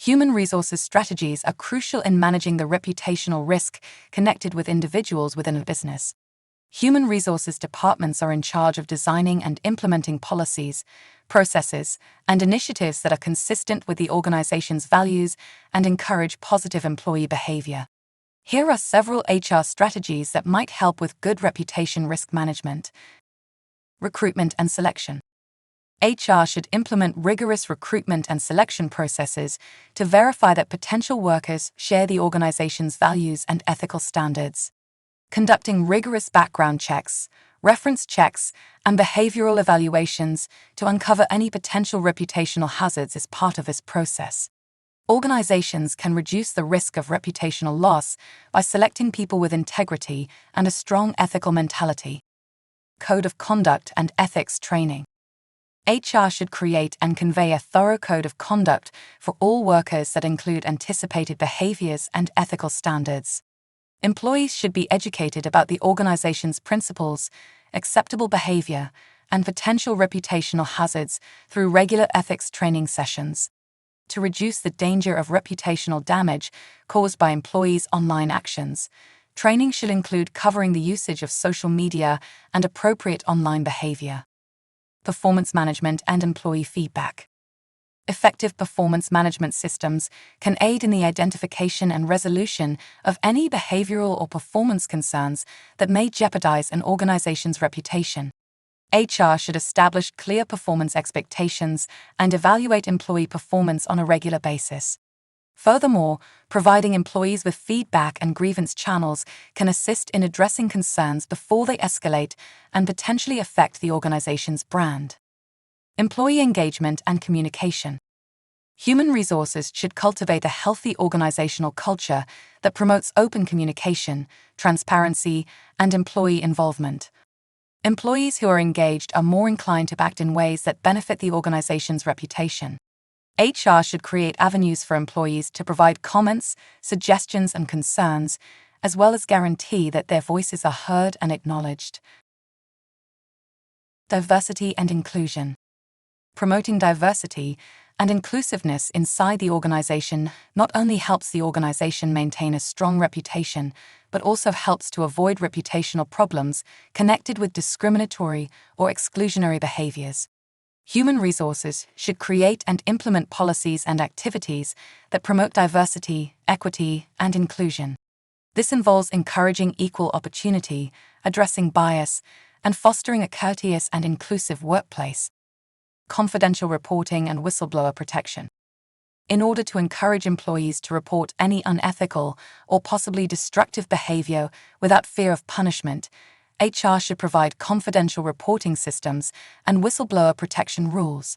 Human resources strategies are crucial in managing the reputational risk connected with individuals within a business. Human resources departments are in charge of designing and implementing policies, processes, and initiatives that are consistent with the organization's values and encourage positive employee behavior. Here are several HR strategies that might help with good reputation risk management. Recruitment and selection. HR should implement rigorous recruitment and selection processes to verify that potential workers share the organization's values and ethical standards. Conducting rigorous background checks, reference checks, and behavioral evaluations to uncover any potential reputational hazards is part of this process. Organizations can reduce the risk of reputational loss by selecting people with integrity and a strong ethical mentality. Code of conduct and ethics training. HR should create and convey a thorough code of conduct for all workers that include anticipated behaviors and ethical standards. Employees should be educated about the organization's principles, acceptable behavior, and potential reputational hazards through regular ethics training sessions. To reduce the danger of reputational damage caused by employees' online actions, training should include covering the usage of social media and appropriate online behavior. Performance management and employee feedback. Effective performance management systems can aid in the identification and resolution of any behavioral or performance concerns that may jeopardize an organization's reputation. HR should establish clear performance expectations and evaluate employee performance on a regular basis. Furthermore, providing employees with feedback and grievance channels can assist in addressing concerns before they escalate and potentially affect the organization's brand. Employee engagement and communication. Human resources should cultivate a healthy organizational culture that promotes open communication, transparency, and employee involvement. Employees who are engaged are more inclined to act in ways that benefit the organization's reputation. HR should create avenues for employees to provide comments, suggestions, and concerns, as well as guarantee that their voices are heard and acknowledged. Diversity and inclusion. Promoting diversity and inclusiveness inside the organization not only helps the organization maintain a strong reputation, but also helps to avoid reputational problems connected with discriminatory or exclusionary behaviors. Human resources should create and implement policies and activities that promote diversity, equity, and inclusion. This involves encouraging equal opportunity, addressing bias, and fostering a courteous and inclusive workplace. Confidential reporting and whistleblower protection. In order to encourage employees to report any unethical or possibly destructive behavior without fear of punishment, HR should provide confidential reporting systems and whistleblower protection rules.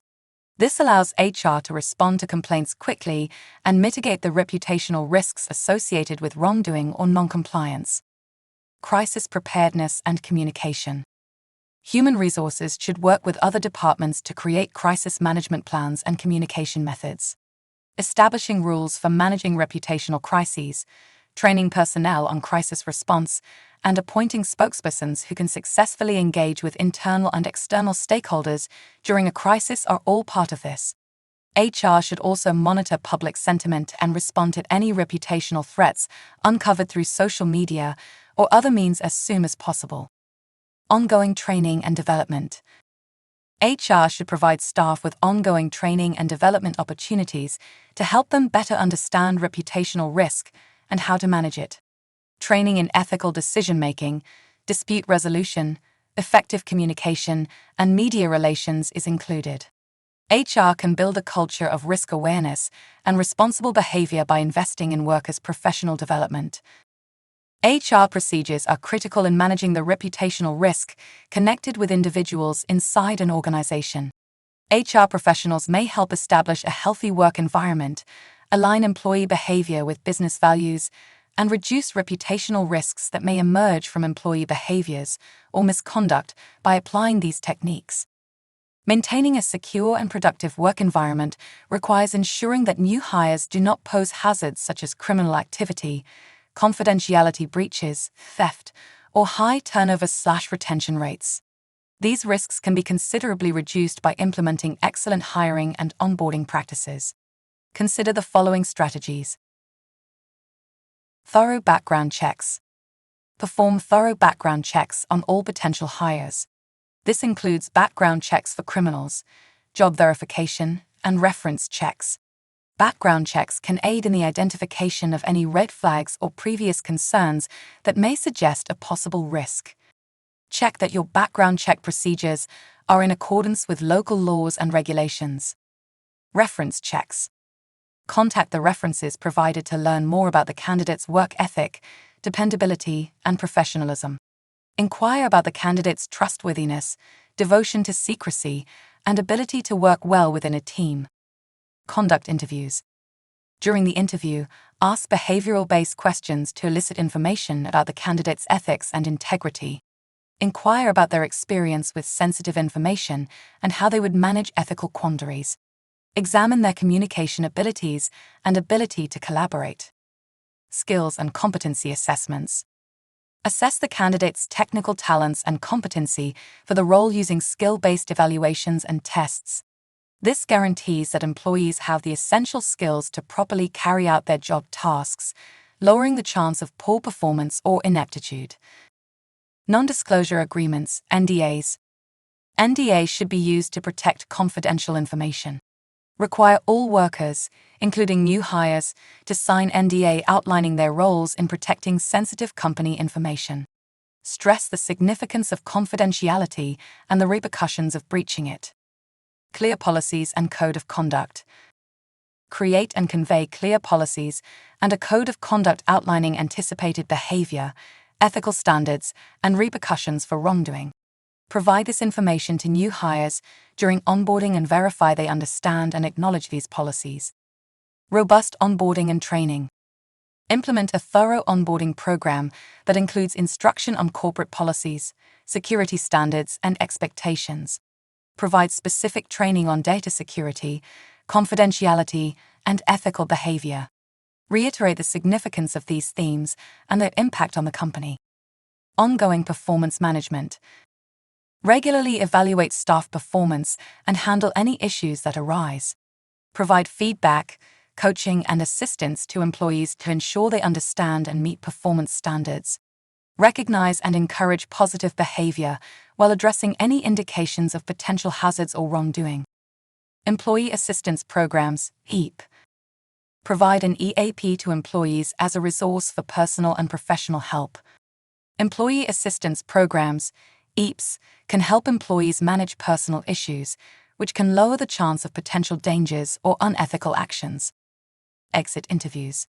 This allows HR to respond to complaints quickly and mitigate the reputational risks associated with wrongdoing or noncompliance. Crisis preparedness and communication. Human resources should work with other departments to create crisis management plans and communication methods. Establishing rules for managing reputational crises, training personnel on crisis response, and appointing spokespersons who can successfully engage with internal and external stakeholders during a crisis are all part of this. HR should also monitor public sentiment and respond to any reputational threats uncovered through social media or other means as soon as possible. Ongoing training and development. HR should provide staff with ongoing training and development opportunities to help them better understand reputational risk and how to manage it. Training in ethical decision-making, dispute resolution, effective communication, and media relations is included. HR can build a culture of risk awareness and responsible behavior by investing in workers' professional development. HR procedures are critical in managing the reputational risk connected with individuals inside an organization. HR professionals may help establish a healthy work environment, align employee behavior with business values, and reduce reputational risks that may emerge from employee behaviors or misconduct by applying these techniques. Maintaining a secure and productive work environment requires ensuring that new hires do not pose hazards such as criminal activity, confidentiality breaches, theft, or high turnover/retention rates. These risks can be considerably reduced by implementing excellent hiring and onboarding practices. consider the following strategies. Thorough background checks. Perform thorough background checks on all potential hires. This includes background checks for criminals, job verification, and reference checks. Background checks can aid in the identification of any red flags or previous concerns that may suggest a possible risk. Check that your background check procedures are in accordance with local laws and regulations. Reference checks. Contact the references provided to learn more about the candidate's work ethic, dependability, and professionalism. Inquire about the candidate's trustworthiness, devotion to secrecy, and ability to work well within a team. Conduct interviews. During the interview, ask behavioral-based questions to elicit information about the candidate's ethics and integrity. Inquire about their experience with sensitive information and how they would manage ethical quandaries. Examine their communication abilities and ability to collaborate. Skills and competency assessments. Assess the candidate's technical talents and competency for the role using skill-based evaluations and tests. This guarantees that employees have the essential skills to properly carry out their job tasks, lowering the chance of poor performance or ineptitude. Non-disclosure agreements, NDAs. NDAs should be used to protect confidential information. Require all workers, including new hires, to sign NDA outlining their roles in protecting sensitive company information. Stress the significance of confidentiality and the repercussions of breaching it. Clear policies and code of conduct. Create and convey clear policies and a code of conduct outlining anticipated behavior, ethical standards, and repercussions for wrongdoing. Provide this information to new hires during onboarding and verify they understand and acknowledge these policies. Robust onboarding and training. Implement a thorough onboarding program that includes instruction on corporate policies, security standards, and expectations. Provide specific training on data security, confidentiality, and ethical behavior. Reiterate the significance of these themes and their impact on the company. Ongoing performance management. Regularly evaluate staff performance and handle any issues that arise. Provide feedback, coaching, and assistance to employees to ensure they understand and meet performance standards. Recognize and encourage positive behavior while addressing any indications of potential hazards or wrongdoing. Employee Assistance Programs, EAP. Provide an EAP to employees as a resource for personal and professional help. Employee Assistance Programs, EAPs, can help employees manage personal issues, which can lower the chance of potential dangers or unethical actions. Exit interviews.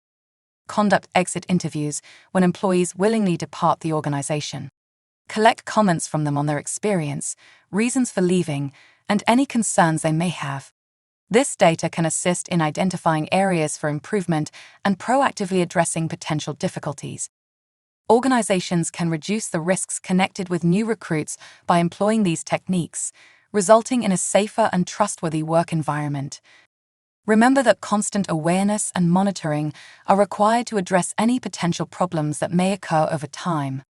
Conduct exit interviews when employees willingly depart the organization. Collect comments from them on their experience, reasons for leaving, and any concerns they may have. This data can assist in identifying areas for improvement and proactively addressing potential difficulties. Organizations can reduce the risks connected with new recruits by employing these techniques, resulting in a safer and trustworthy work environment. Remember that constant awareness and monitoring are required to address any potential problems that may occur over time.